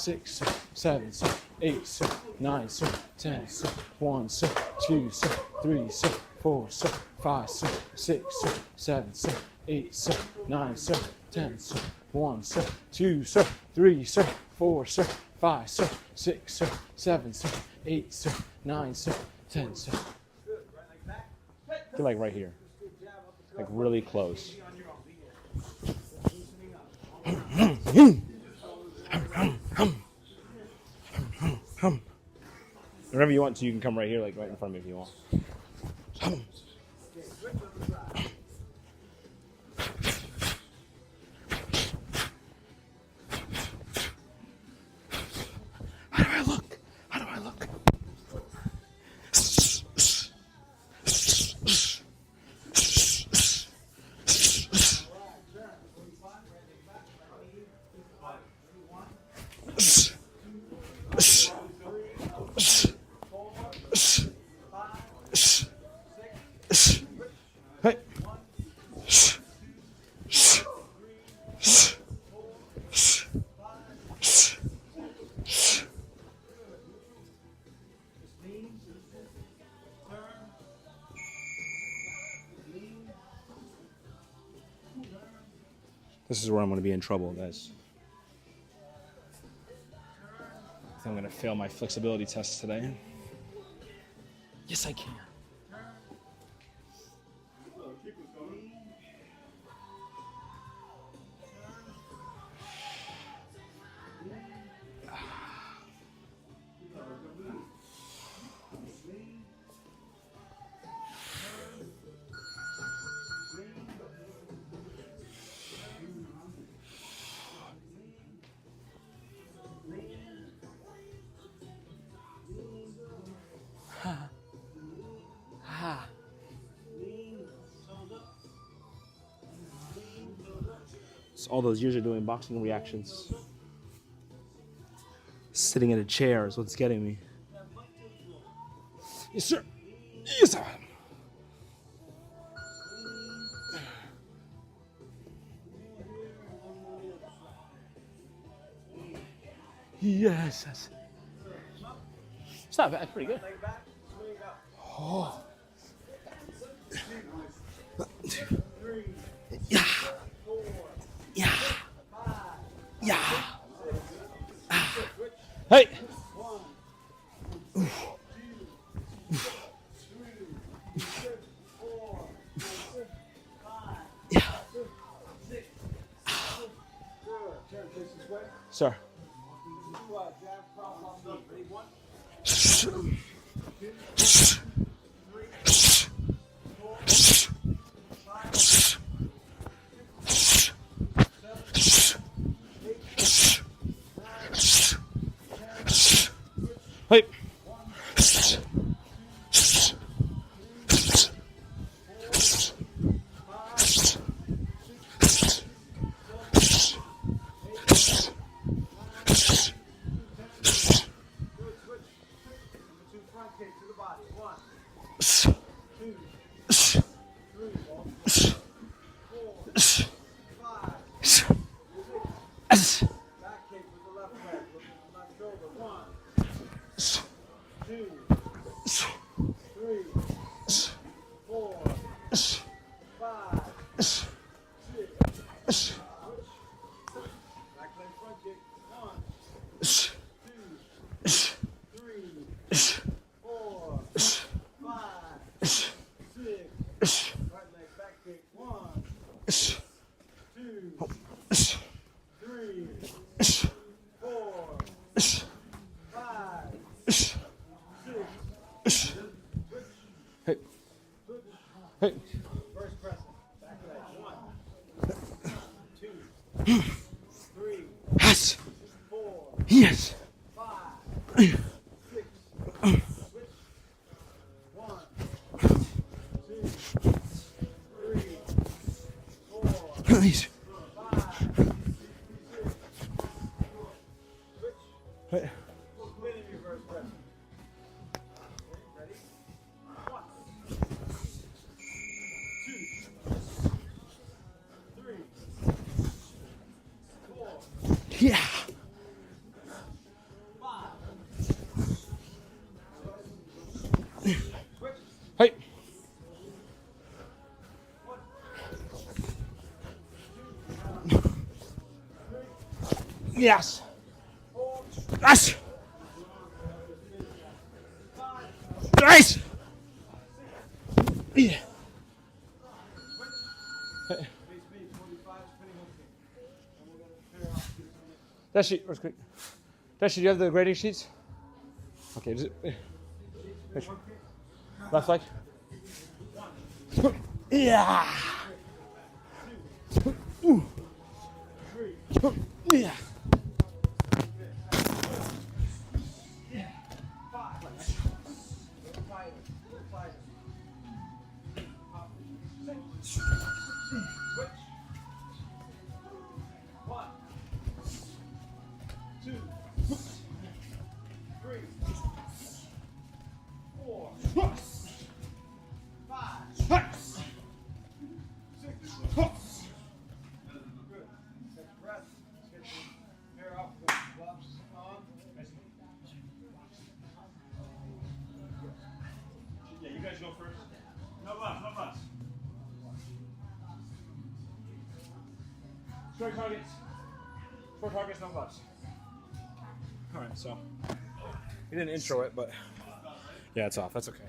6, 7, 8, 9, 10, 1, 2, 3, 4, 5, 6, 7, 8, 9, 10, 1, 2, 3, 4, 5, 6, 7, 8, 9, 10. Get like right here. Like really close. Whenever you want to, you can come right here, like right in front of me if you want. How do I look? How do I look? Hey. This is where I'm going to be in trouble, guys. I think I'm going to fail my flexibility test today. Yes, I can. It's all those years of doing boxing reactions. Sitting in a chair is what's getting me. Yes, sir. Yes, sir. Yes. It's not bad. It's pretty good. Oh. Yeah. Yeah. Yeah. Ah. Hey. Yeah. Sir. Hey. Hey. First pressing. Back to that. 1, 2, 3. Yes. 4. Yes. 5. 6. Switch. 1, 2, 3, 4. Please. 5. 6. Switch. Hey. Spin in reverse pressing. Ready? 1. 2, 3, 4. Yeah. Hey. Yes. Yes. Nice. Yeah. That sheet, real quick. That sheet, do you have the grading sheets? Okay, just, left leg. Yeah. Yeah. Yeah, you guys go first. No bus, no bus. Short targets. Short targets, no bus. Alright, so we didn't intro it, but yeah, it's off. That's okay.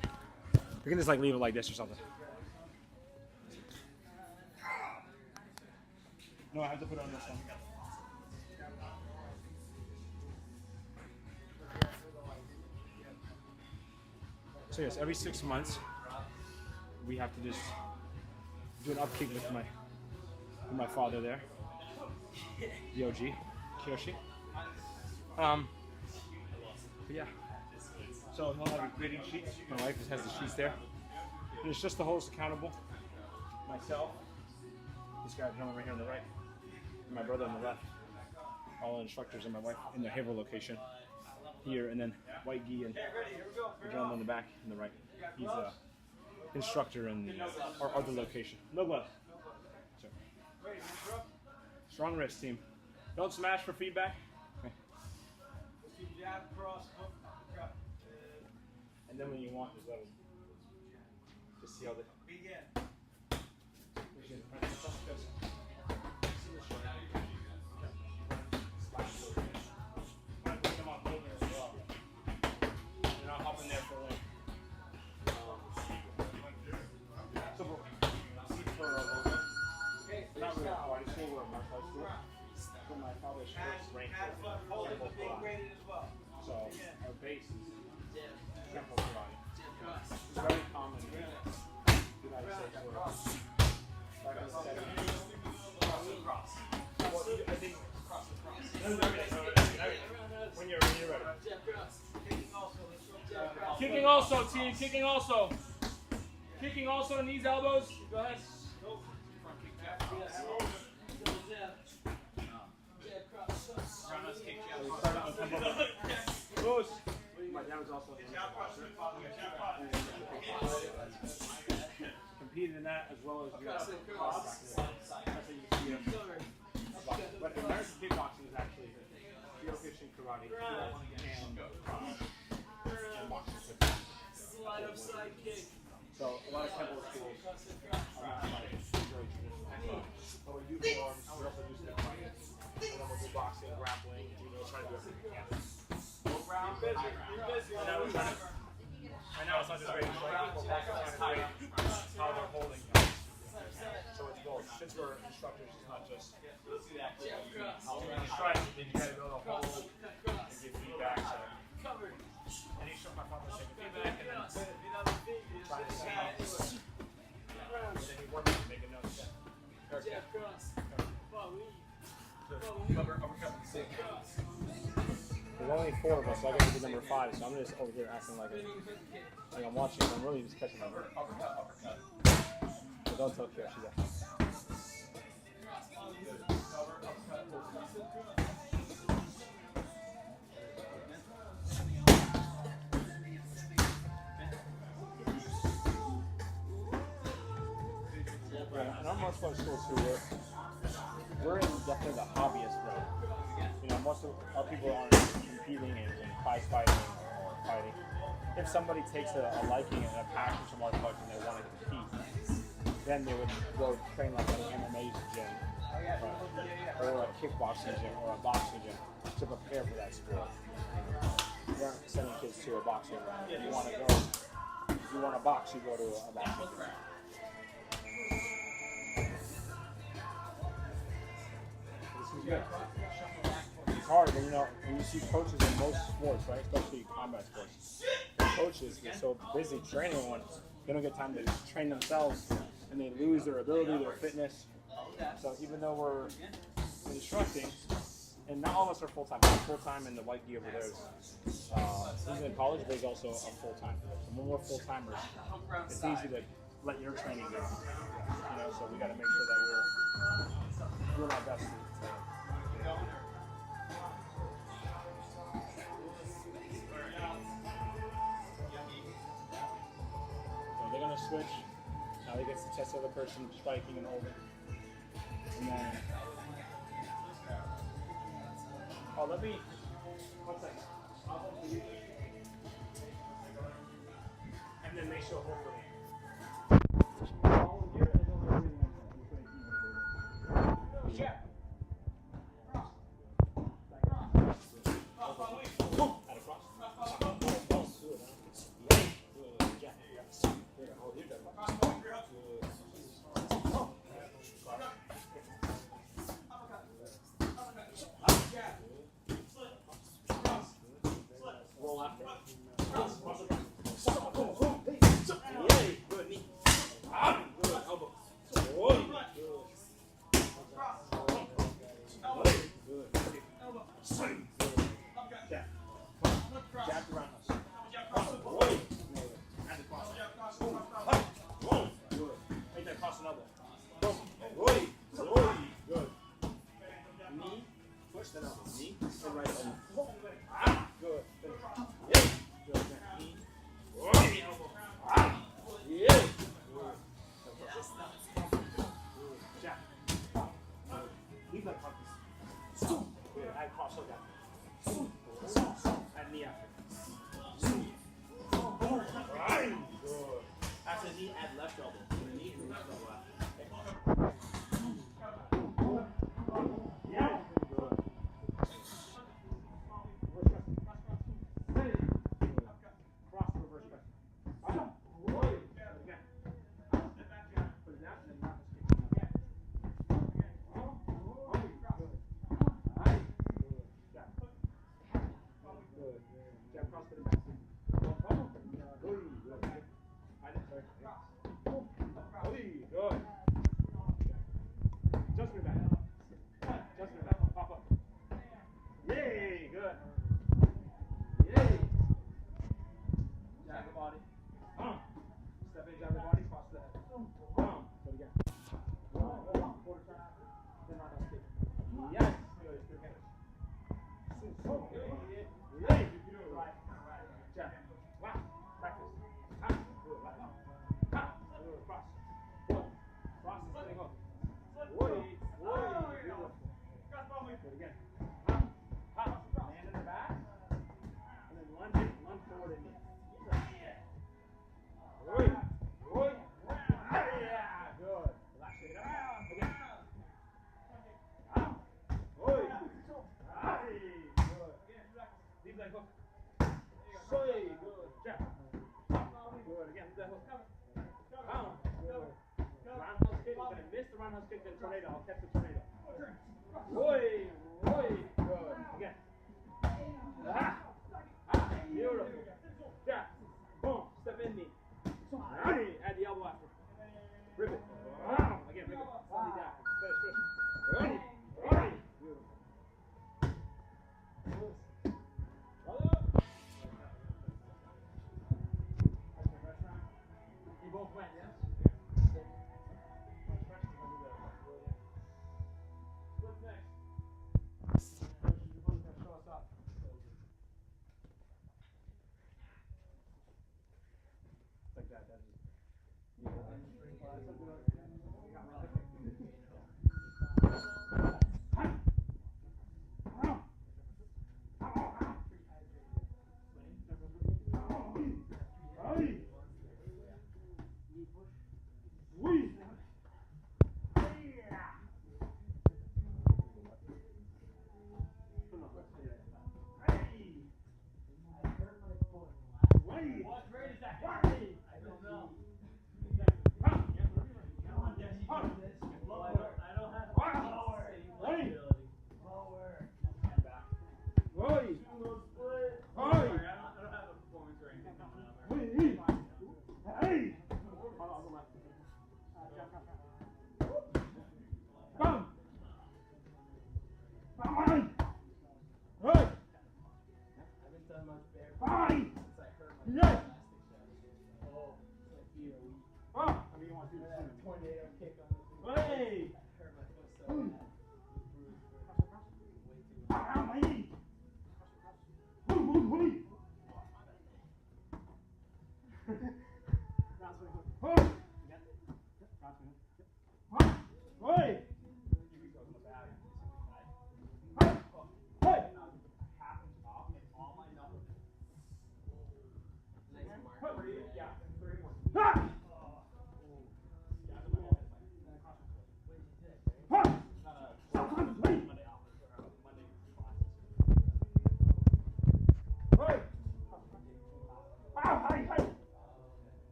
We can just like leave it like this or something. No, I have to put it on this one. So yes, every 6 months we have to just do an upkeep with my father there, Yoji, Kiyoshi. But yeah. So he'll have grading sheets. My wife just has the sheets there. And it's just to hold us accountable. Myself, this guy gentleman right here on the right, and my brother on the left. All instructors and my wife in the Haverhill location here, and then White Gi and the gentleman in the back and the right. He's a instructor in the other location. No gloves. So. Strong wrist, team. Don't smash for feedback. Okay. And then when you want, just let them. Just see how they. My father's first rank so our base is Temple Karate. It's very common in the United States where back in the 70s. When you're ready. Kicking also, team. Kicking also. Kicking also, knees, elbows. Go ahead. Close. My dad was also competed in that as well as that's how you see him. But American kickboxing is actually Kyokushin karate and boxing. Slide upside kick. So a lot of temple schools are not like very traditional. But we do forms, we also do step fighting. And then we'll do boxing, grappling, try to do everything we can. Right now it's not just very like, we're trying to how they're holding them. So it's both. Since we're instructors, it's not just how we're instruct, then you gotta go to hold and give feedback. So. And each of my father's taking feedback and then try to see how and then you work and make a note. There's only 4 of us, so I got to be number 5, so I'm just over here acting like I'm watching, I'm really just catching my breath. So don't tell Kira, she's up. And our martial arts schools too, we're in definitely the hobbyist road. Most of our people aren't competing in prize fighting or fighting. If somebody takes a liking and a passion for martial arts and they want to compete, then they would go train like an MMA gym, or a kickboxing gym, or a boxing gym to prepare for that sport. You aren't sending kids to a boxing round. If you want to go, if you want to box, you go to a boxing gym. This is good. It's hard, and when you see coaches in most sports, right, especially combat sports, coaches get so busy training one, they don't get time to train themselves, and they lose their ability, their fitness. So even though we're instructing, and not all of us are full-time. I'm full-time, and the white gi over there is, he's in college, but he's also a full-time. So when we're full-timers, it's easy to let your training go. So we got to make sure that we're doing our best to So they're going to switch. Now he gets to test the other person striking and holding. And then, let me, 1 second. I'll hold for you. And then they show hold for me. I'll hold here and then we'll do yeah. Tornado. I'll catch the tornado. Roy, good. Again. Beautiful. Yeah. Boom. Step in me. Add the elbow after. Rip it. Again, rip it. Slightly down. Finish. Beautiful. You both went, yes? What's next? Bye! Yes! Oh! I mean, you want to do this tornado kick on the hey!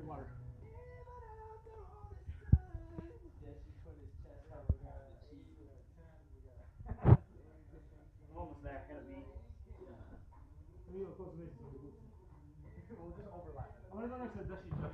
Water. I'm almost there. Gotta be. We'll just overlap. I'm gonna go next to the Dusty Joe.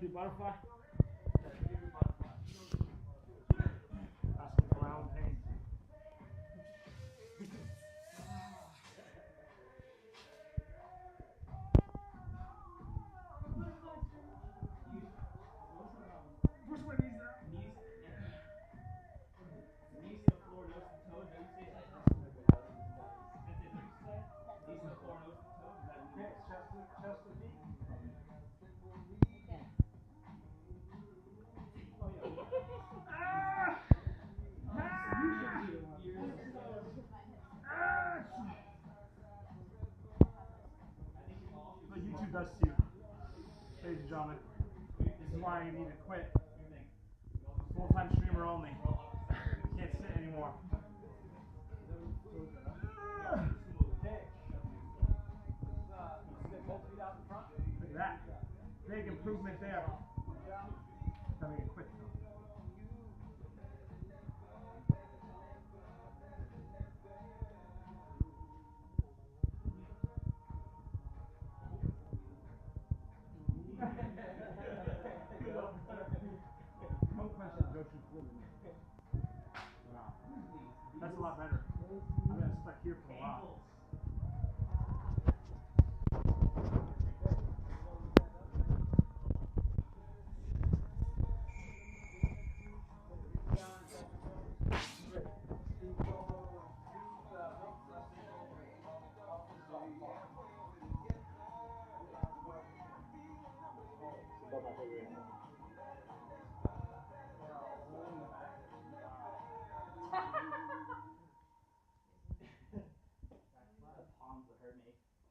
Do butterfly. Asking for my own pain. Push my knees down. Knees to the floor, nose to toe. Don't you say that? Knees to the floor, nose to toe. Is that chest to feet? What YouTube does to you, ladies and gentlemen. This is why you need to quit. Full-time streamer only. Can't sit anymore. Look at that. Big improvement there. Gotta make it quick though. No question, Joe. Wow. That's a lot better. I'm gonna stuck here for a while.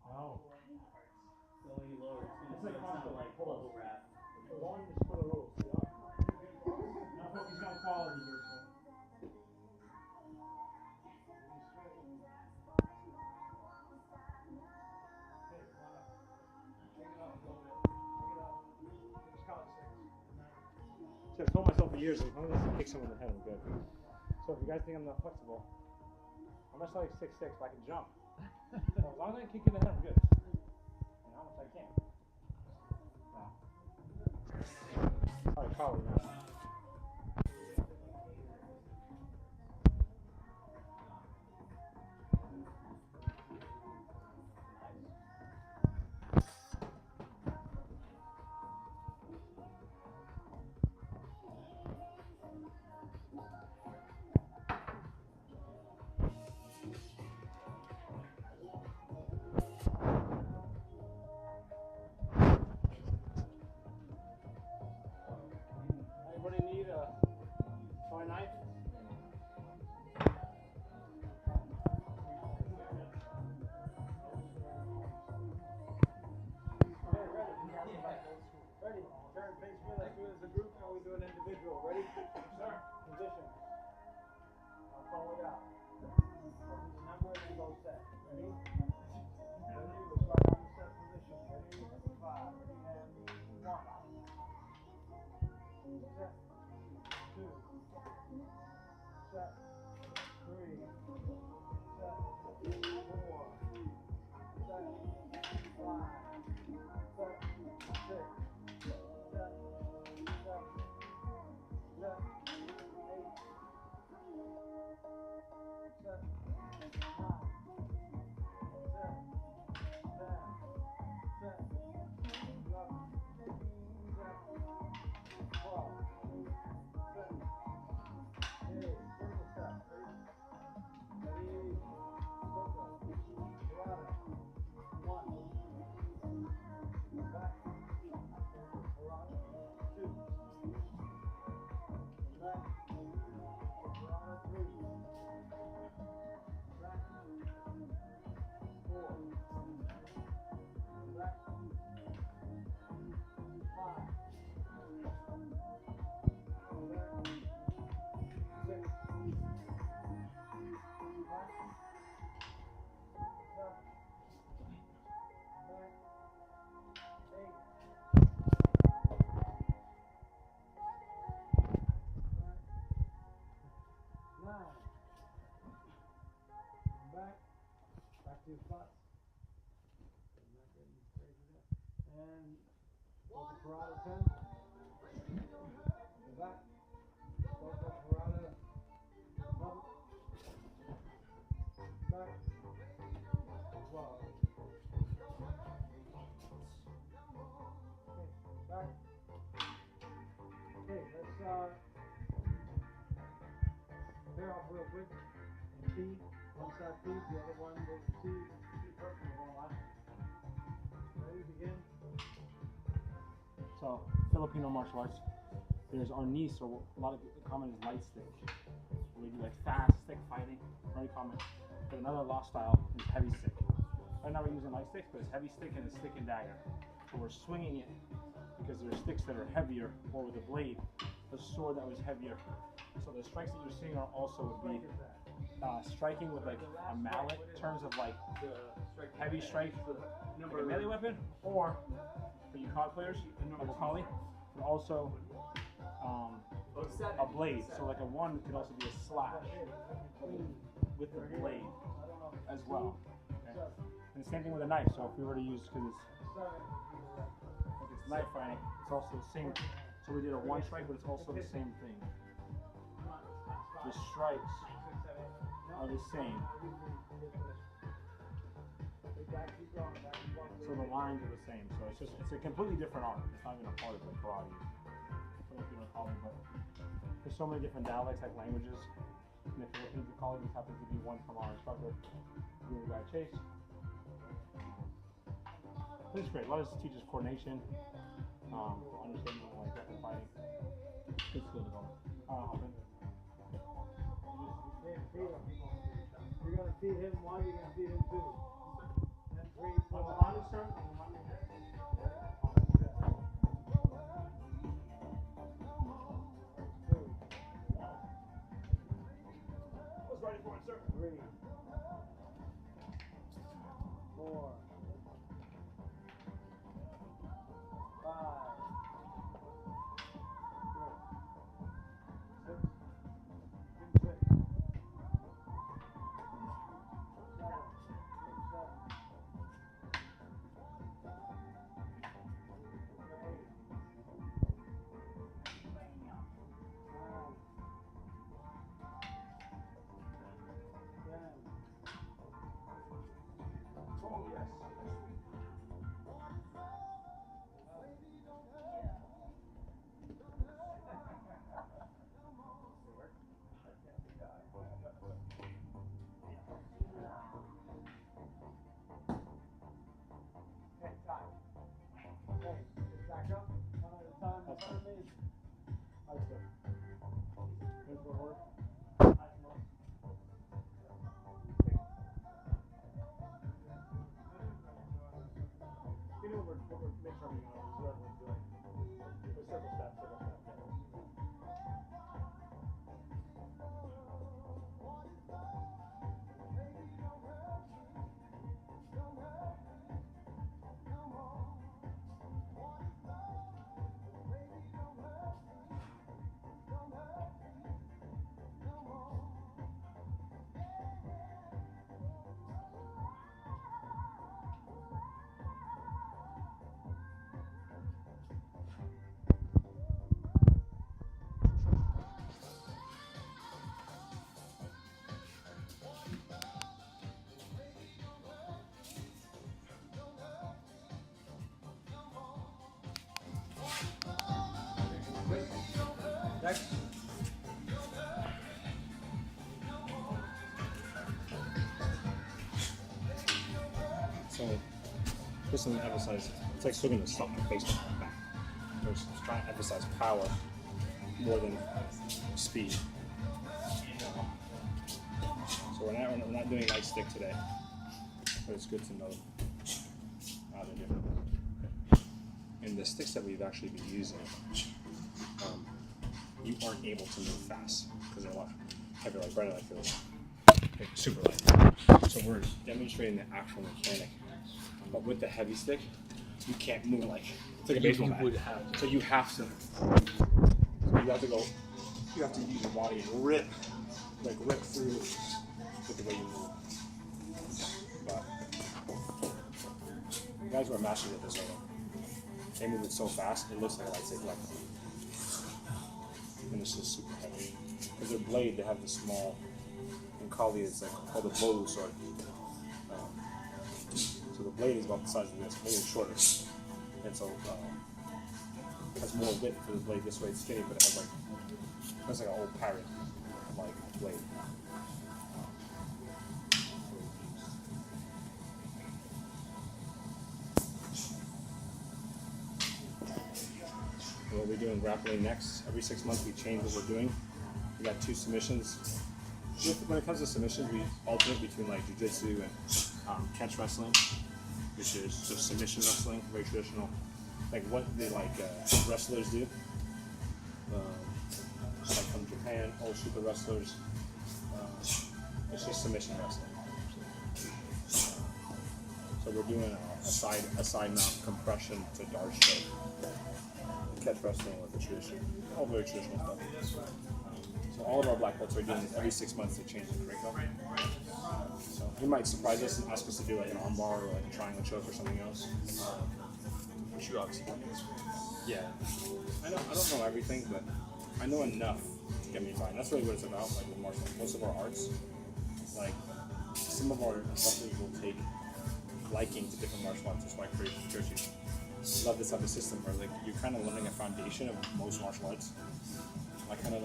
No. Going lower, it's gonna sound like bubble wrap. The volume is for the rules. Yeah. Not focusing on quality here. So I've told myself for years, like, I'm gonna kick someone in the head, I'm good. So if you guys think I'm not flexible, I'm not like 6'6", but I can jump. So as long as I can kick you in the head, I'm good. You know, which I can. No. Alright, Carly now. Anybody need a toy knife? Ready? Turn, face me. Let's do it as a group, or we do an individual. Ready? Sir. Position. I'll call it out. I'll do the number and then go set. Ready? Ready? We'll start on the set position. Ready? 5. Ready? And 1. Set. 2. Set. 3. Set. 4. Set. 5. Set. 6. Set. 7. Set. 8. Set. 9. Set. 10. Set. 11. Set. 12. Set. 8. Single set. Ready? Ready? Soka. Karate. 1. Back. Karate. 2. Back. Karate. 3. Back. 4. Back. 5. Back. 6. Back. 7. Back. 8. Back. 9. Back. Back to your spots. And go to Parada 10. Go back. Go to Parada 11. Back. 12. Okay, back. Okay, let's pair off real quick. And feed. One side feed, the other one goes to T. Perfect one last. Ready, begin. So, Filipino martial arts, there's our niece, or a lot of people comment is light stick. We do like fast stick fighting, very common. But another law style is heavy stick. Right now we're using light sticks, but it's heavy stick and it's stick and dagger. So we're swinging it because there's sticks that are heavier, or with a blade, a sword that was heavier. So the strikes that you're seeing are also would be striking with like a mallet in terms of like heavy strike, like a melee weapon, or for you COD players, like a collie, but also a blade. So like a 1 could also be a slash with the blade as well. Okay? And the same thing with a knife. So if we were to use, because it's knife fighting, it's also the same. So we did a 1 strike, but it's also the same thing. The strikes are the same. So the lines are the same. So it's a completely different art. It's not even a part of the karate, Filipino calling, but there's so many different dialects, like languages. And if you're looking to call it, this happens to be one from our instructor, the guy Chase. But it's great. A lot of this teaches coordination, understanding like weapon fighting. Good skill development. You're gonna feed him one, you're gonna feed him two. And three, four. I was ready for it, sir. 3, 4, 5, 6, 7, Next. So, just to emphasize, it's like swinging the stock face back. We're just trying to emphasize power more than speed. So we're not doing light stick today, but it's good to know how they're different. And the sticks that we've actually been using, you aren't able to move fast because they're a lot heavier, like Brennan, I feel like super light. So we're demonstrating the actual mechanic, but with the heavy stick, you can't move like it's like a baseball bat. So you have to. You have to go. You have to use your body and rip through with the way you move. But the guys who are masters at this, they move it so fast it looks like a lightsaber weapon. And it's just super heavy. Because their blade, they have the small, in Kali it's like called a bolu sword. So the blade is about the size of this, maybe shorter. And so has more width for the blade. This way it's skinny, but it has like an old pirate like blade. We'll be doing grappling next. Every 6 months we change what we're doing. We got 2 submissions. When it comes to submissions, we alternate between like jiu-jitsu and catch wrestling, which is just submission wrestling, very traditional, like what the wrestlers do. Like from Japan, old super wrestlers. It's just submission wrestling. So we're doing a side mount compression to dart stroke. Catch wrestling with the tradition, all very traditional stuff. So all of our black belts are doing this every 6 months. They change the curriculum. So he might surprise us and ask us to do like an arm bar or like a triangle choke or something else. Which you obviously don't. Yeah, I don't know everything, but I know enough to get me fine. That's really what it's about. Like with martial arts, most of our arts, like some of our instructors will take liking to different martial arts. That's why I created Kyoshi. Love this type of system where like you're kind of learning a foundation of most martial arts, like kind of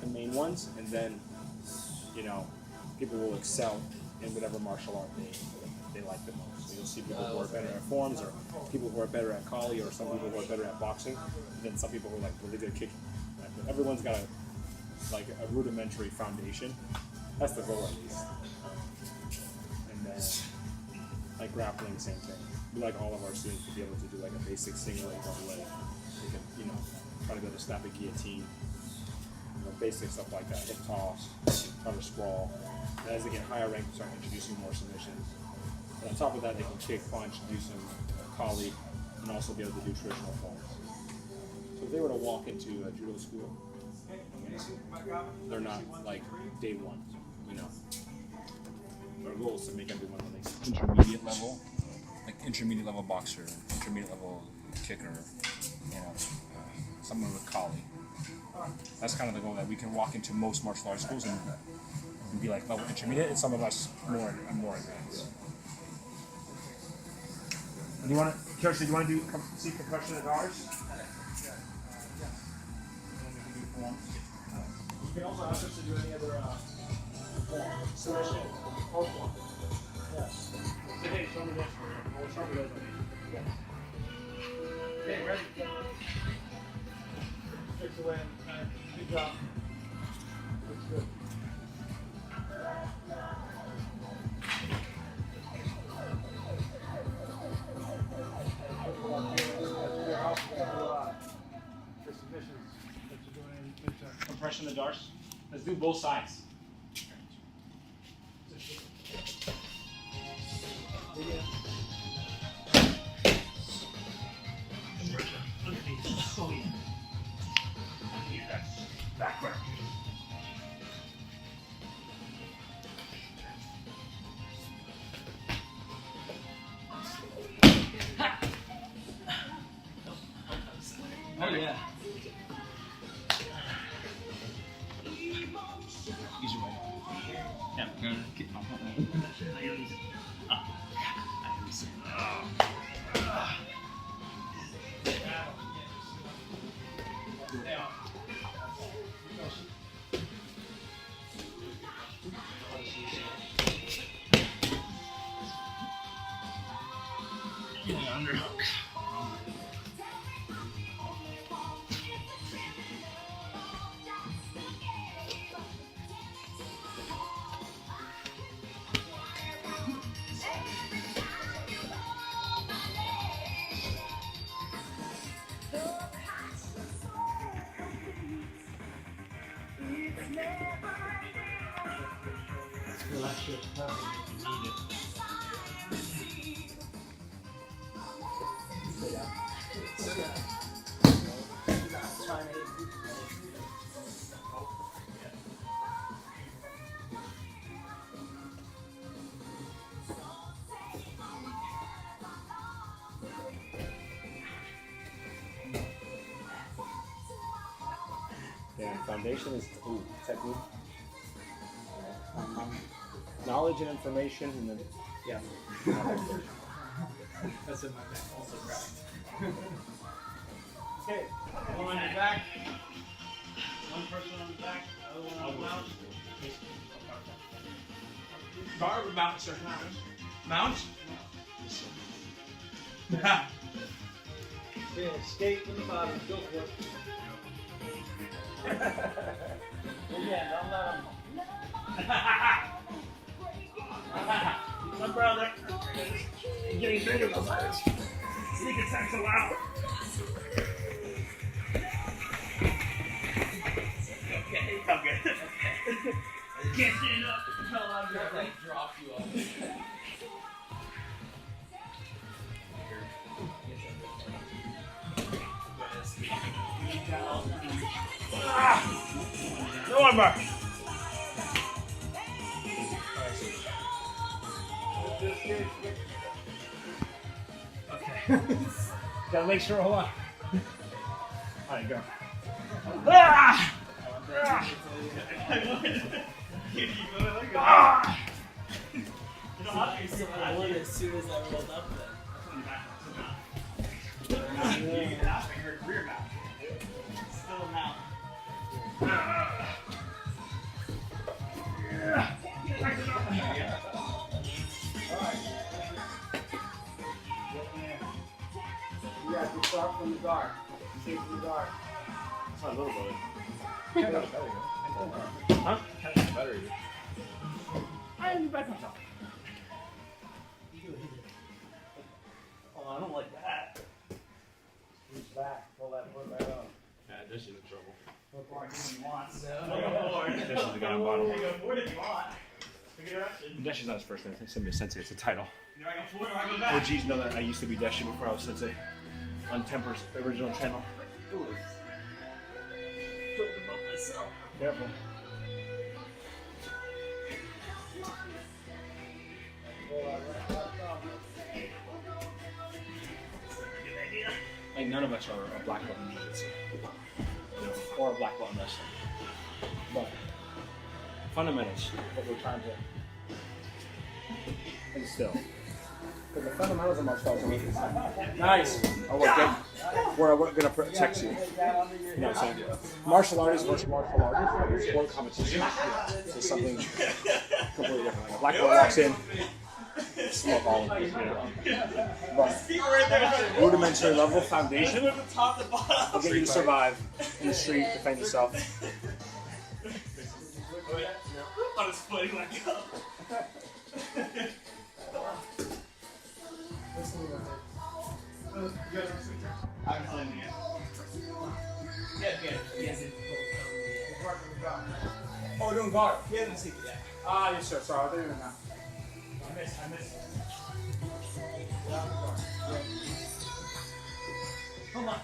the main ones, and then you know people will excel in whatever martial art they like the most. So you'll see people who are better at forms, or people who are better at Kali, or some people who are better at boxing, and then some people who are like really good at kicking. Right? But everyone's got a rudimentary foundation. That's the goal, at least. And then like grappling, same thing. We like all of our students to be able to do like a basic single leg, double leg. They can, you know, try to go to snap a guillotine, you know, basic stuff like that. Hip toss, try to sprawl. And as they get higher rank, we start introducing more submissions. And on top of that, they can kick, punch, do some Kali, and also be able to do traditional forms. So if they were to walk into a judo school, they're not like day one, you know. Our goal is to make everyone like intermediate level boxer, intermediate level kicker, you know, someone with Kali. That's kind of the goal, that we can walk into most martial arts schools and be like level intermediate, and some of us more advanced. Do you want to, Kyoshi, do you want to see compression of ours? You can also ask us to do any other submission or form. Yes. Hey, show me this. We'll show me those. Yes. Okay, ready? Sticks away. Good job. Looks good. Compression of the darts. Let's do both sides. Backward. Oh yeah. Easy way. Yeah, we're gonna keep on. Yeah, underhook. Relax your tongue if you need it. Yeah, foundation is technique. Knowledge and information, and then yeah. That's in my back. Also grabbing. Okay, one on your back. One person on the back. Other one on the mount. Bar or mount, sir? Mount. Yeah, skate from the bottom. Go for it. Yeah, don't let him. My brother. You're getting bigger, my brother. Sneak attacks allowed. Okay, okay. Can't stand up. I drop you off. No one more. Okay. Gotta make sure, hold on. Alright, go. Ah! Ah! know, obviously, I would as soon as I rolled up then. You can ask me her career mount. Still a mount. You have to start from the guard. Take from the guard. That's my little brother. Huh? Better. I am back myself. Oh, I don't like that. He's back. Pull that foot right up. Yeah, this is in trouble. Foot bar If you want. No. I'll go forward. This is the guy on bottom. I'll go forward if you want. Pick it up. Desh is not his first name. It's somebody sensei. It's a title. Do I go forward or I go back? OGs know that I used to be Deshi before I was sensei on Temper's original channel. Put them up myself. Careful. Pull that right up. Good idea. Like none of us are a black belt in jiu-jitsu, or a black belt in wrestling. But fundamentals, what we're trying to instill. Because the fundamentals of martial arts are nice. Are we're going to protect you. You know what I'm saying? Martial artists versus martial artists, sport competition. So something completely different. Like a black belt walks in, smoke all of it, you know. But rudimentary level foundation From the top to the bottom. will get you to survive in the street, defend yourself. On his footing like up. I'm sending it. Yeah. Oh, doing guard. He hasn't seen it yet. Ah, yes, sir. Sorry, I didn't even know. I missed. Hold on.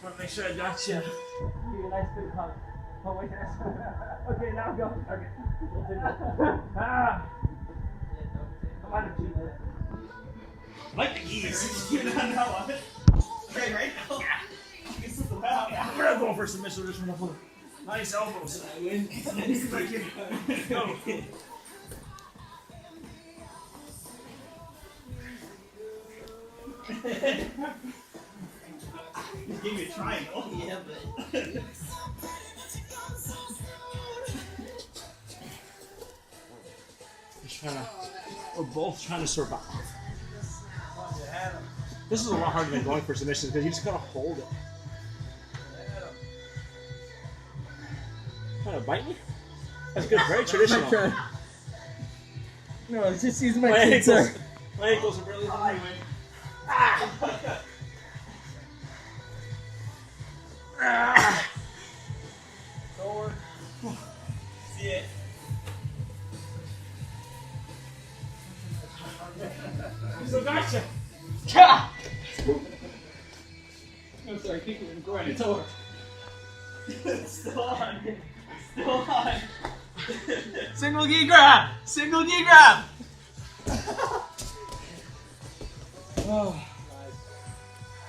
Want to make sure I got you. Give you a nice big hug. Oh, wait, that's okay, now go. Okay. Ah! Come on, cheat it. Like the geese. You don't know it. Okay, right now. This is the mount. I'm gonna go for submission. Just want to put nice elbows. I win. Go. He gave me a triangle. Yeah, but. We're both trying to survive. This is a lot harder than going for submissions because you just gotta hold it. Trying to bite me? That's good. Very traditional. No, it's just using My my ankles, sir. my ankles are really hungry. Forward. See it. So gotcha. I'm sorry, keep it going. It's over. Still on. Still on. Single gi grab! Single gi grab! Oh.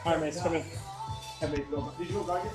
All right, mates, come in. Have me go. Did you go guard me?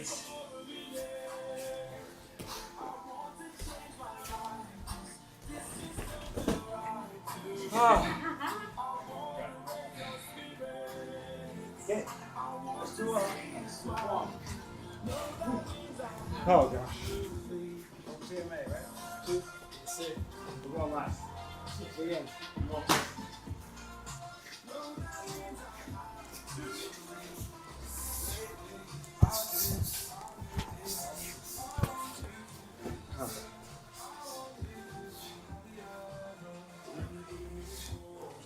weights. Okay. Let's do one. Oh gosh. CMA, right? 2. We're going last. Begin.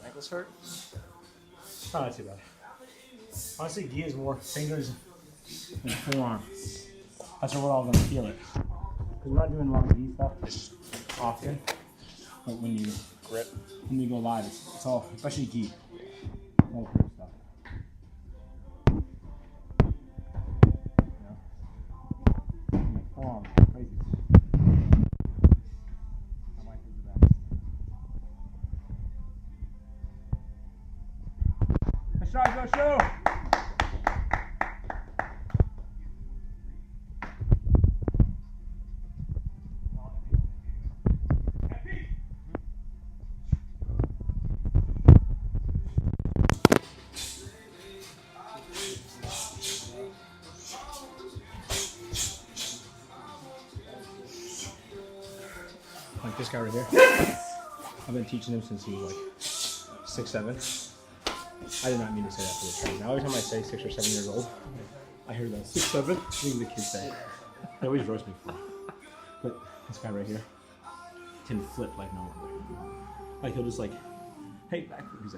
Ankles hurt? Oh, not too bad. Honestly, gi is more fingers and forearm. That's where we're all gonna feel it. Because we're not doing a lot of gi stuff often. But when you grip, when you go live, it's all, especially gi. All grip stuff. You know? And forearm, crazy. I might do the best. Let's try, go show! Like this guy right here. I've been teaching him since he was like 6, 7. I did not mean to say that for this guy. Now every time I say 6 or 7 years old, I hear that 6, 7. Even the kids say. They always roast me for it. But this guy right here can flip like no other. Like he'll just like, hey, back. He's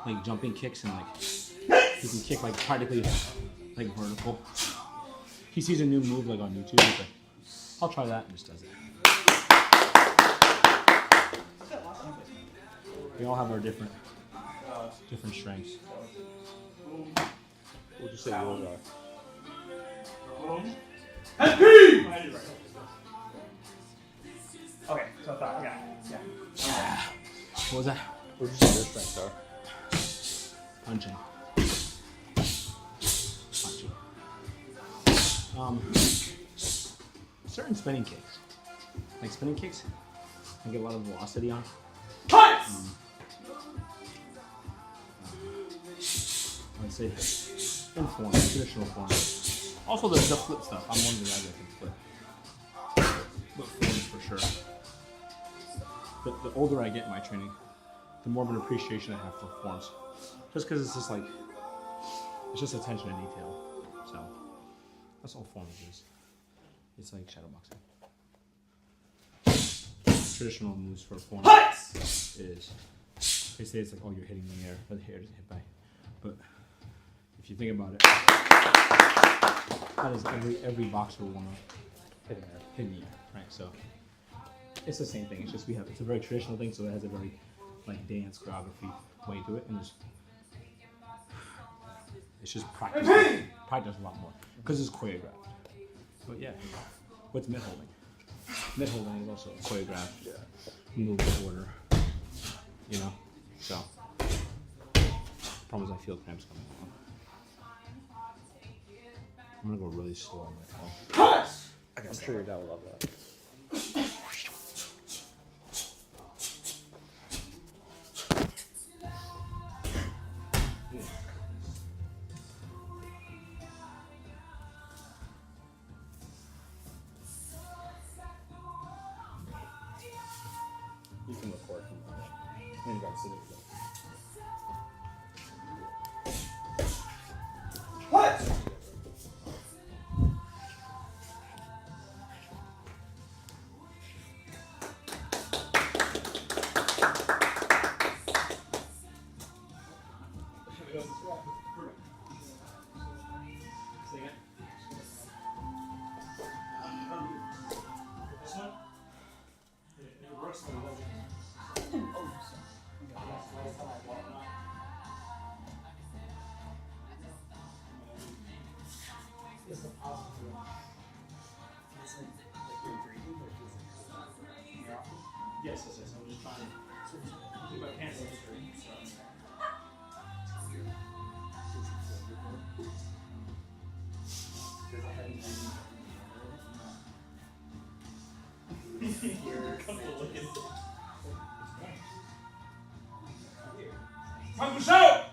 like jumping kicks and like he can kick like practically like vertical. He sees a new move like on YouTube. He's like, I'll try that, and just does it. We all have our different strengths. What would you say yours are? Okay, so I thought, yeah. What was that? What would you say your strengths are? Punching. Certain spinning kicks. Like spinning kicks, I get a lot of velocity on. I'd say in form, traditional form. Also the flip stuff. I'm one of the guys that can flip. But forms for sure. But the older I get in my training, the more of an appreciation I have for forms. Just because it's just like, it's just attention to detail. So that's all forms is. It's like shadow boxing. Traditional moves for form is, they say it's like, oh, you're hitting the air, but the hair isn't hit by. But if you think about it, that is every boxer will want to hit in the air, right? So it's the same thing. It's just it's a very traditional thing, so it has a very like dance choreography way to it, and it's just practice. Practice a lot more because it's choreographed. But yeah, what's mid holding? Mid holding is also choreographed. Yeah. Move order. You know, so problem is I feel cramps coming on. I'm gonna go really slow on my phone. I'm sure your dad will love that. You can record from there. And you gotta sit there. What? Yes. I'm just trying to keep my pants on straight. So. You're comfortable looking. Time to show!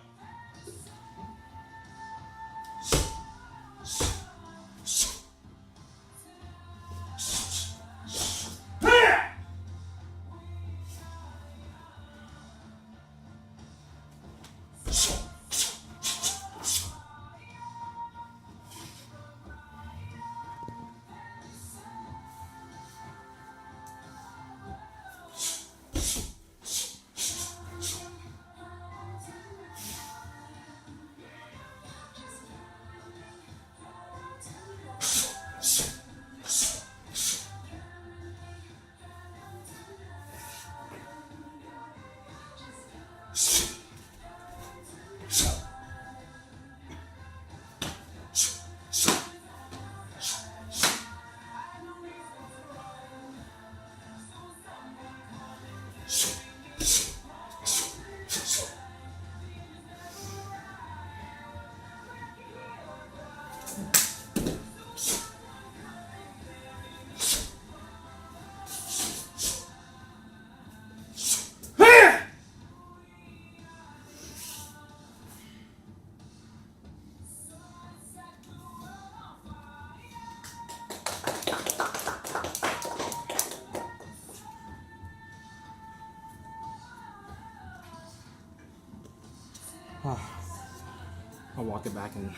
I'll walk it back and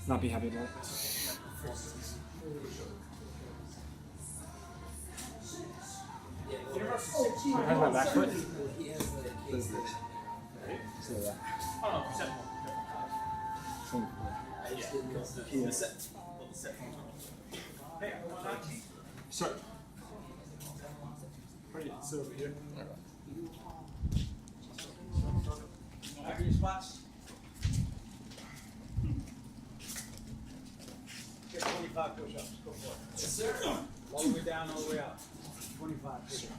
not be happy about this. How's my back foot? So that. Oh, no, set one. Yeah. Set. Hey, Sorry. Ready? Sit over here. Back in your spots. Get 25 push-ups. Go for it. Yes, sir. All the way down, all the way up. 25 push-ups.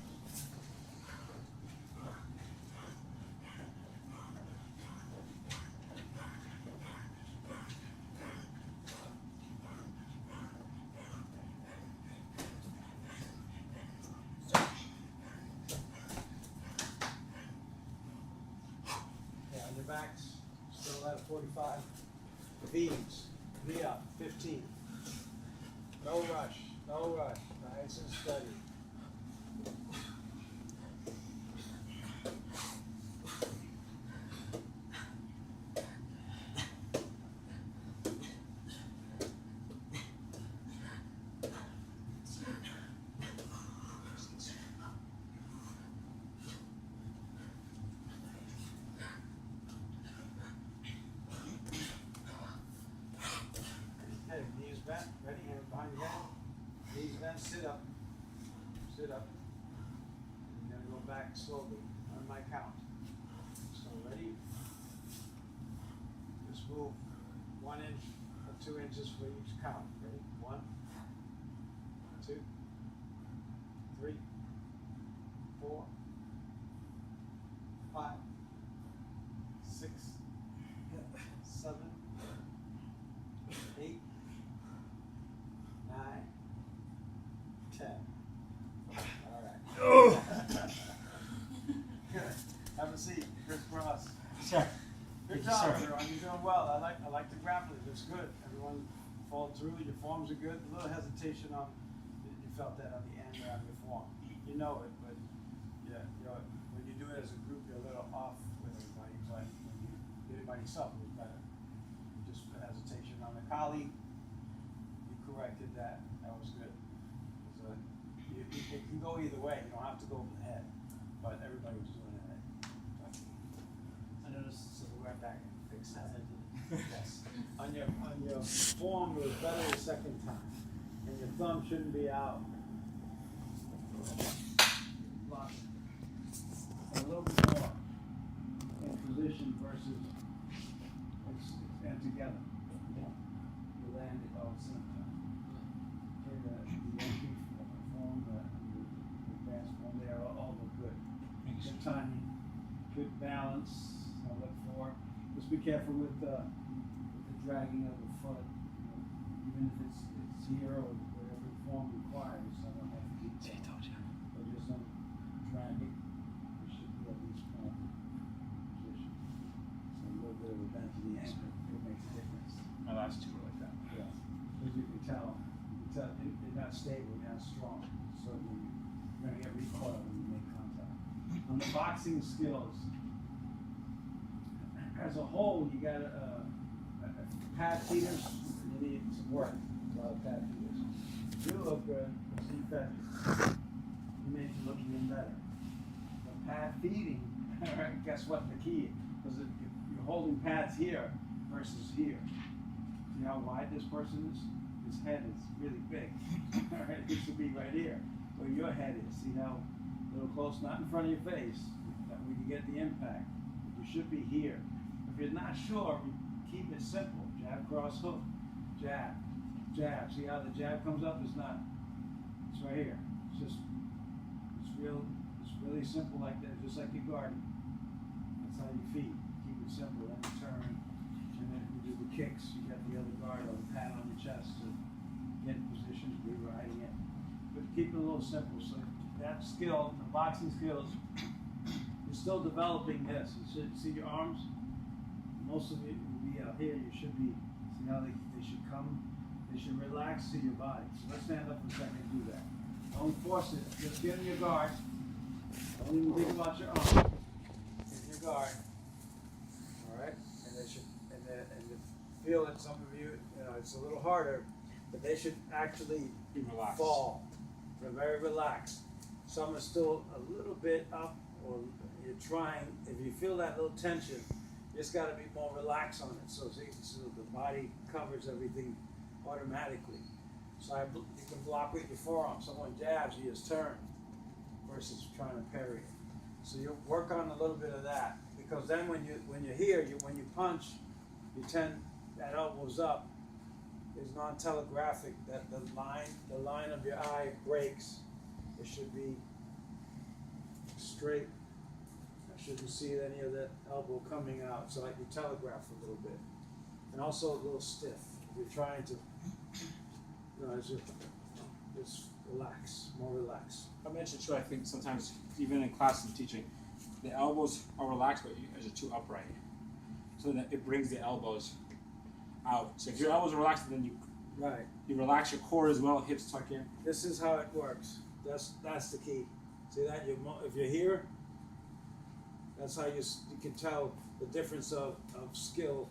Okay, on your backs, still at 45. V's, V up, 15. No rush, no rush. Nice and steady. Okay, knees bent, ready, hand behind your head. Knees bent, sit up. Sit up. You're gonna go back slowly on my count. So ready? Just move 1 inch or 2 inches for each count. Ready? 1, 2, 3, 4, 5, 6, 7, 8, 9, 10. All right. Good. Have a seat. Crisscross. Sir. Good Thank you, job, sir. everyone. You're doing well. I like the grappling. It's good. Everyone followed through. Your forms are good. A little hesitation on you felt that on the end or on your form. You know it, but yeah, when you do it as a group, you're a little off with everybody. But when you did it by yourself, it was better. Just the hesitation on the collie. You corrected that. That was good. So it can go either way. You don't have to go over the head. But everybody was doing it right. I noticed, so we went back and fixed that. Yes. On your form, it was better the second time. And your thumb shouldn't be out. Lock it. A little bit more in position versus and together. You land it all at the same time. Okay, the entry form, the advanced form, they all look good. Good timing, good balance. Look for. Just be careful with the dragging of the foot. Even if it's here or whatever the form requires. I don't have to keep detail. But just don't drag it. You should be at least point position. So a little bit of a bend to the ankle, it makes a difference. My last two were like that. Yeah, because you can tell they're not stable, they're not strong. So you're gonna get recoil when you make contact. On the boxing skills, as a whole, you got pad feeders. You need some work. A lot of pad feeders. You look good. See fed. You make you look even better. But pad feeding, guess what the key is? Because you're holding pads here versus here. See how wide this person is? His head is really big. Alright, it should be right here, where your head is. See how a little close, not in front of your face, that way you get the impact. You should be here. If you're not sure, keep it simple. Jab, cross, hook, jab, jab. See how the jab comes up? It's not. It's right here. It's really simple like that, just like your guarding. That's how you feed. Keep it simple. Then you turn, and then you do the kicks. You got the other guard or the pad on your chest to get in positions, re-riding it. But keep it a little simple. So that skill, the boxing skills, you're still developing this. You should see your arms. Most of it will be out here. You should be, see how they should come, they should relax to your body. So let's stand up for a second and do that. Don't force it, just get in your guard. Don't even think about your arm. Get in your guard. Alright? And they should, and feel it, some of you, it's a little harder, but they should actually Be relaxed. fall. They're very relaxed. Some are still a little bit up, or you're trying, if you feel that little tension, you just got to be more relaxed on it, so the body covers everything automatically. So you can block with your forearm. Someone jabs, you just turn, versus trying to parry it. So you work on a little bit of that, because then when you're here, when you punch, you tend that elbow's up. Is non-telegraphic. That the line of your eye breaks. It should be straight. I shouldn't see any of that elbow coming out, so like you telegraph a little bit. And also a little stiff. If you're trying to, just relax, more relaxed. I mentioned too, I think sometimes, even in classes and teaching, the elbows are relaxed, but you guys are too upright. So that it brings the elbows out. So if your elbows are relaxed, then you relax your core as well, hips tuck in. This is how it works. That's the key. See that? If you're here, that's how you can tell the difference of skill.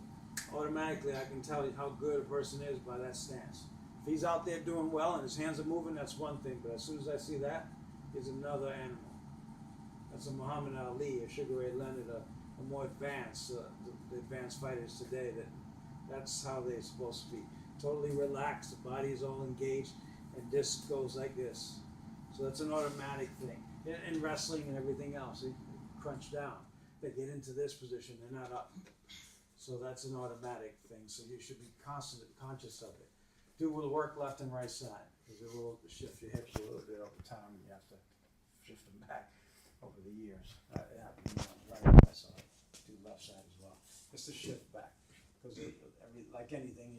Automatically, I can tell you how good a person is by that stance. If he's out there doing well and his hands are moving, that's one thing. But as soon as I see that, he's another animal. That's a Muhammad Ali, a Sugar Ray Leonard, a more advanced, the advanced fighters today. That's how they're supposed to be. Totally relaxed, the body is all engaged, and this goes like this. So that's an automatic thing. In wrestling and everything else, they crunch down. They get into this position, they're not up. So that's an automatic thing. So you should be constantly conscious of it. Do the work left and right side, because it will shift your hips a little bit over time, and you have to shift them back over the years. It happened to me on the right side, do left side as well. Just to shift back, because like anything,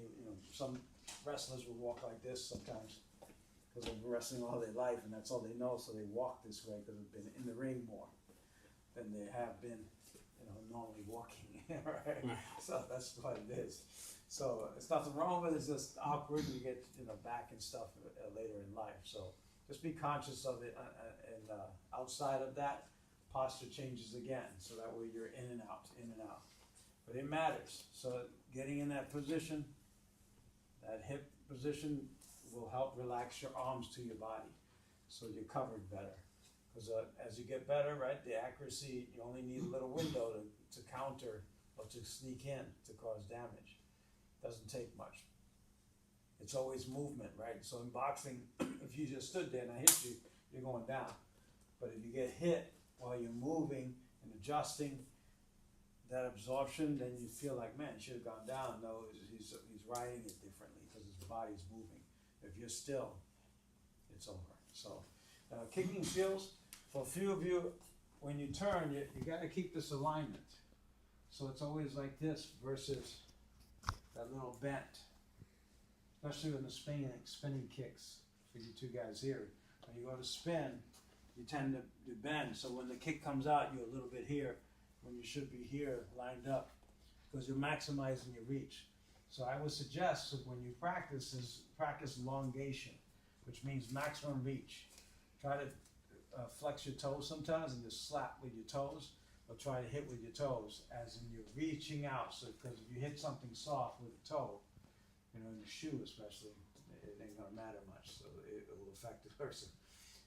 some wrestlers will walk like this sometimes, because they've been wrestling all their life, and that's all they know. So they walk this way because they've been in the ring more than they have been, normally walking. Right? So that's what it is. So it's nothing wrong with it. It's just awkward. You get back and stuff later in life. So just be conscious of it. And outside of that, posture changes again. So that way you're in and out, in and out. But it matters. So getting in that position, that hip position, will help relax your arms to your body, so you're covered better. Because as you get better, right, the accuracy, you only need a little window to counter or to sneak in to cause damage. Doesn't take much. It's always movement, right? So in boxing, if you just stood there and I hit you, you're going down. But if you get hit while you're moving and adjusting that absorption, then you feel like, man, he should have gone down. No, he's riding it differently because his body's moving. If you're still, it's over. So kicking skills, for a few of you, when you turn, you got to keep this alignment. So it's always like this versus that little bent, especially when the spinning kicks for you two guys here. When you go to spin, you tend to bend. So when the kick comes out, you're a little bit here when you should be here lined up because you're maximizing your reach. So I would suggest that when you practice is practice elongation, which means maximum reach. Try to flex your toes sometimes and just slap with your toes, or try to hit with your toes, as in you're reaching out. So because if you hit something soft with a toe, you know, in the shoe especially, it ain't gonna matter much. So it will affect the person.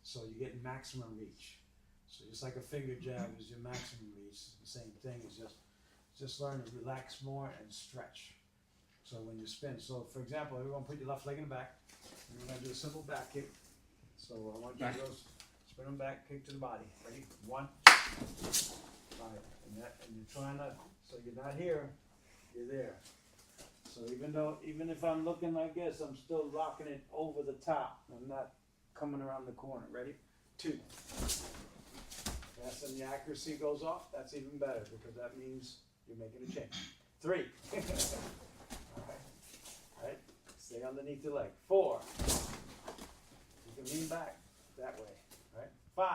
So you get maximum reach. So just like a finger jab is your maximum reach, the same thing is just learn to relax more and stretch. So when you spin, so for example, everyone put your left leg in the back, and we're gonna do a simple back kick. So I want you to go spin them back, kick to the body. Ready? 1, 5, and you're trying to, so you're not here, you're there. So even if I'm looking like this, I'm still rocking it over the top. I'm not coming around the corner. Ready? 2. Yes, and the accuracy goes off. That's even better because that means you're making a change. 3. Right? Stay underneath the leg. 4. You can lean back that way. Right? 5.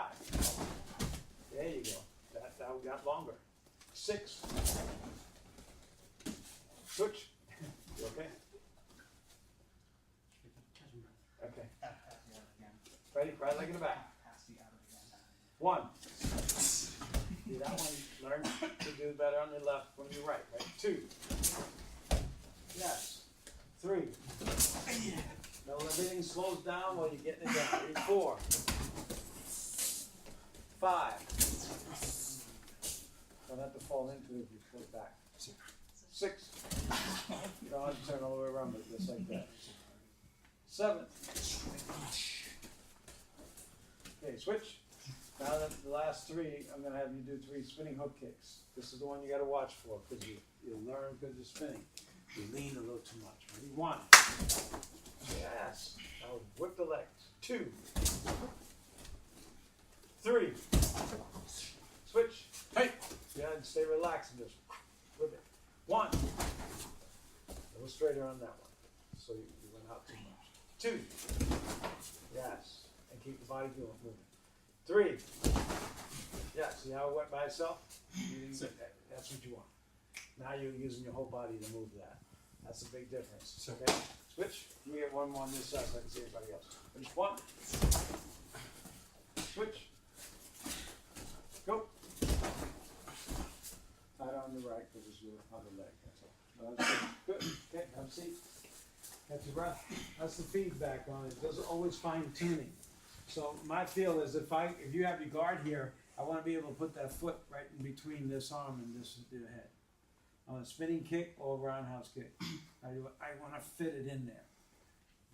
There you go. That got longer. 6. Switch. You okay? Okay. Ready? Right leg in the back. 1. See that one? Learn to do better on your left from your right. Right? 2. Yes. 3. Now everything slows down while you're getting it down. Ready? 4. 5. Don't have to fall into it if you flip back. 6. You don't have to turn all the way around, but just like that. 7. Okay, switch. Now that the last 3, I'm going to have you do 3 spinning hook kicks. This is the one you got to watch for because you learn because you're spinning. You lean a little too much. Ready? 1. Yes. Now whip the legs. 2. 3. Switch. Hey. Yeah, and stay relaxed and just whip it. 1. A little straighter on that one. So you went out too much. 2. Yes. And keep the body moving. 3. Yeah, see how it went by itself? That's what you want. Now you're using your whole body to move that. That's a big difference. Okay? Switch. You get one more on this side so I can see everybody else. Finish 1. Switch. Go. Tight on the right because it's your other leg. That's all. Good. Okay, have a seat. Catch your breath. That's the feedback on it. There's always fine tuning. So my feel is if you have your guard here, I want to be able to put that foot right in between this arm and this head. On a spinning kick or a roundhouse kick, I want to fit it in there,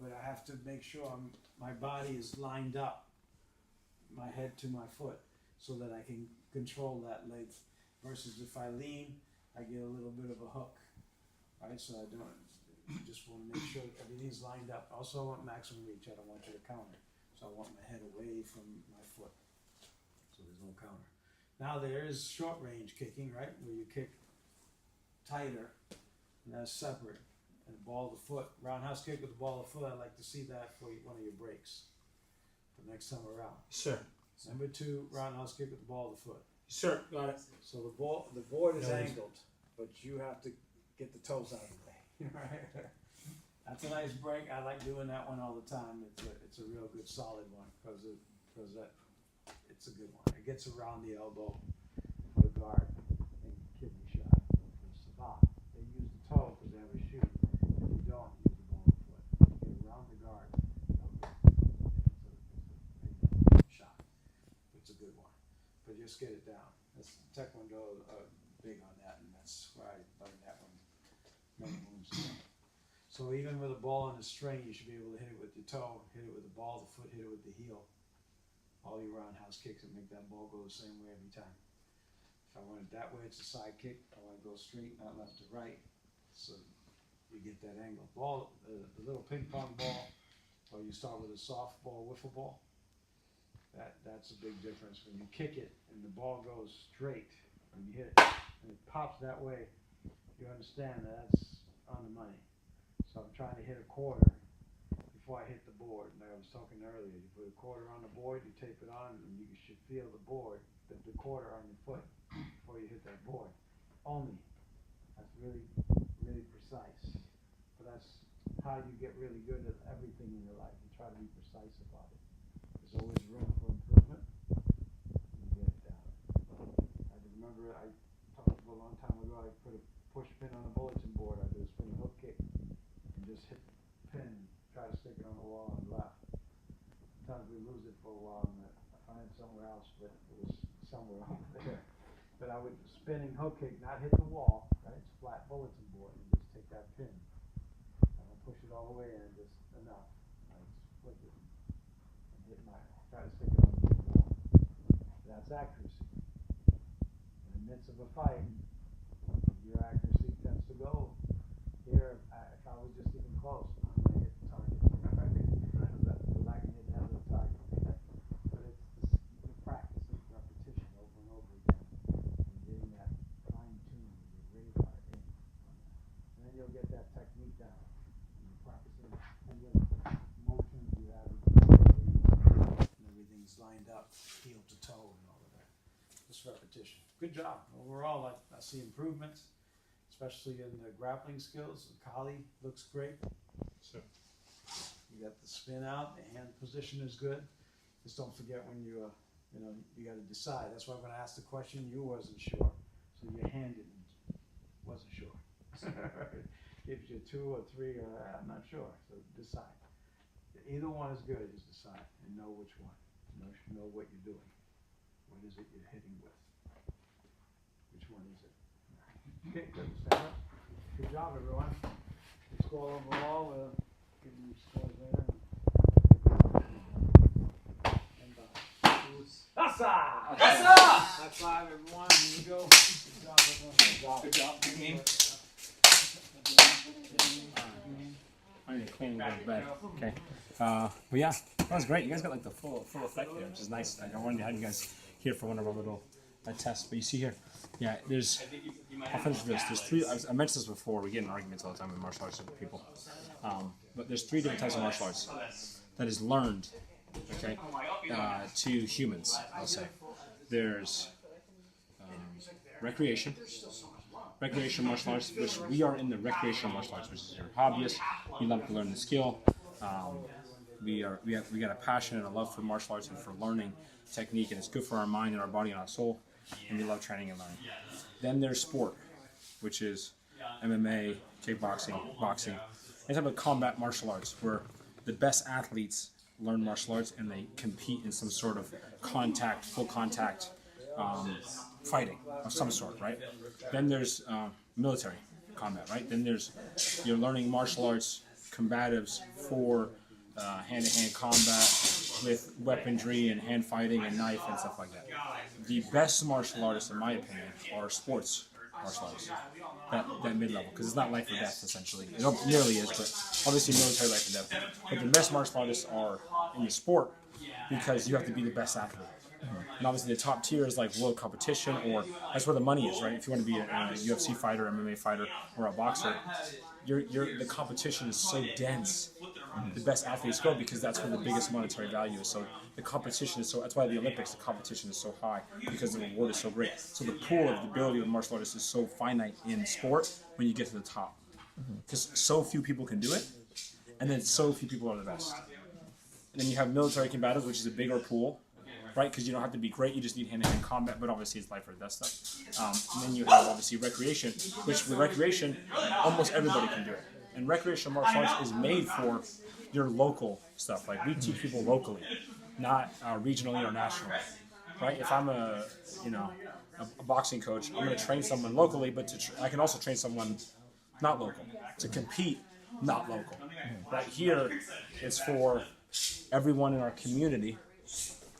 but I have to make sure my body is lined up, my head to my foot, so that I can control that leg. Versus if I lean, I get a little bit of a hook, right? So I just want to make sure everything's lined up. Also, I want maximum reach. I don't want you to counter. So I want my head away from my foot, so there's no counter. Now there is short range kicking, right, where you kick tighter, and that's separate. And the ball of the foot, roundhouse kick with the ball of the foot. I'd like to see that for one of your breaks for next time around. Sure. Number 2, roundhouse kick with the ball of the foot. Sure. Got it. So the board is angled, but you have to get the toes out of the way. Right. That's a nice break. I like doing that one all the time. It's a real good solid one because it's a good one. It gets around the elbow, the guard, and kidney shot. For Savant, they use the toe because they have a shoe. If you don't, use the ball of the foot. You get around the guard. It's a shot. It's a good one. But just get it down. That's Taekwondo big on that, and that's where I learned that one many moves ago. So even with a ball on a string, you should be able to hit it with your toe, hit it with the ball of the foot, hit it with the heel. All your roundhouse kicks and make that ball go the same way every time. If I want it that way, it's a side kick. I want to go straight, not left to right. So you get that angle. Ball, the little ping pong ball, or you start with a softball, wiffle ball. That's a big difference. When you kick it and the ball goes straight, when you hit it and it pops that way, you understand that's on the money. So I'm trying to hit a quarter before I hit the board. Like I was talking earlier, you put a quarter on the board, you tape it on, and you should feel the board, the quarter on your foot before you hit that board. Only. That's really, really precise. But that's how you get really good at everything in your life. You try to be precise about it. There's always room for improvement. You get it down. I remember I talked about a long time ago, I put a push pin on a bulletin board. I do a spinning hook kick and just hit the pin and try to stick it on the wall and left. Sometimes we lose it for a while and I find it somewhere else, but it was somewhere over there. But I would spinning hook kick, not hit the wall, right? It's a flat bulletin board, and just take that pin. I don't push it all the way in, just enough. I just flip it and hit try to stick it on the wall. That's accuracy. In the midst of a fight, your accuracy tends to go. Here, if I was just even close, I'm going to hit the target. Because I can hit that with the target. But it's the practice of repetition over and over again. And getting that fine-tune, your radar in on that. And then you'll get that technique down. And you practice it. And the motions you have, and everything's lined up, heel to toe and all of that. Just repetition. Good job. Overall, I see improvements, especially in the grappling skills. The Kali looks great. So, You got the spin out, the hand position is good. Just don't forget when you got to decide. That's why when I asked the question, you wasn't sure. So your hand wasn't sure. Gives you 2 or 3 or I'm not sure. So decide. Either one is good, just decide and know which one. Know what you're doing. What is it you're hitting with? Which one is it? Okay, good. Stand up. Good job, everyone. The score overall, we'll give you scores later. Hassa! High five, everyone. Here we go. Good job, everyone. Good job. Good game. I need to clean and go to bed. Okay. But yeah, that was great. You guys got like the full effect there, which is nice. Like, I wanted to have you guys here for one of our little tests. But you see here, yeah, I'll finish this. There's 3, I mentioned this before, we get in arguments all the time with martial arts with people. But there's 3 different types of martial arts that is learned, okay, to humans, I'll say. There's recreation martial arts, which we are in the recreational martial arts, which is your hobbyist. You love to learn the skill. We got a passion and a love for martial arts and for learning technique, and it's good for our mind and our body and our soul, and we love training and learning. Then there's sport, which is MMA, kickboxing, boxing, any type of combat martial arts where the best athletes learn martial arts and they compete in some sort of full contact fighting of some sort, right? Then there's military combat, right? Then you're learning martial arts combatives for hand-to-hand combat with weaponry and hand fighting and knife and stuff like that. The best martial artists, in my opinion, are sports martial artists. That mid-level, because it's not life or death, essentially. It nearly is, but obviously military life or death. But the best martial artists are in the sport because you have to be the best athlete. And obviously the top tier is like world competition, or that's where the money is, right? If you want to be a UFC fighter, MMA fighter, or a boxer, the competition is so dense. The best athletes go because that's where the biggest monetary value is. So the competition is that's why the Olympics, the competition is so high, because the reward is so great. So the pool of the ability of the martial artist is so finite in sport when you get to the top. Because so few people can do it, and then so few people are the best. And then you have military combatives, which is a bigger pool, right? Because you don't have to be great, you just need hand-to-hand combat, but obviously it's life or death stuff. And then you have obviously recreation, which with recreation, almost everybody can do it. And recreational martial arts is made for your local stuff. Like we teach people locally, not regionally or nationally, right? If I'm a boxing coach, I'm going to train someone locally, but I can also train someone not local to compete, not local. Right here, it's for everyone in our community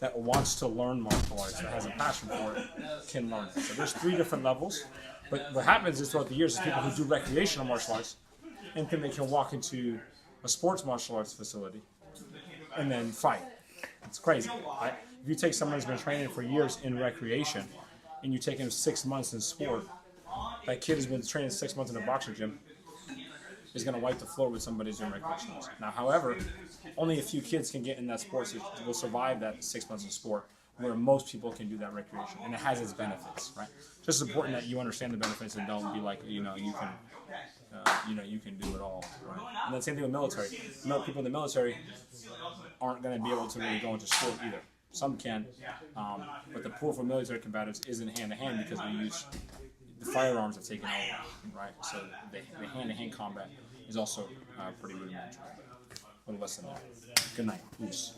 that wants to learn martial arts, that has a passion for it, can learn it. So there's 3 different levels. But what happens is throughout the years is people who do recreational martial arts and think they can walk into a sports martial arts facility and then fight. It's crazy, right? If you take someone who's been training for years in recreation and you take him 6 months in sport, that kid has been training 6 months in a boxing gym, is going to wipe the floor with somebody who's doing recreational. Now, however, only a few kids can get in that sport, so will survive that 6 months of sport, where most people can do that recreation, and it has its benefits, right? Just as important that you understand the benefits and don't be like, you can do it all, right? And then same thing with military. People in the military aren't going to be able to really go into sport either. Some can, but the pool for military combatives isn't hand-to-hand because we use the firearms have taken over, right? So the hand-to-hand combat is also pretty rudimentary. A little less than that. Good night. Peace.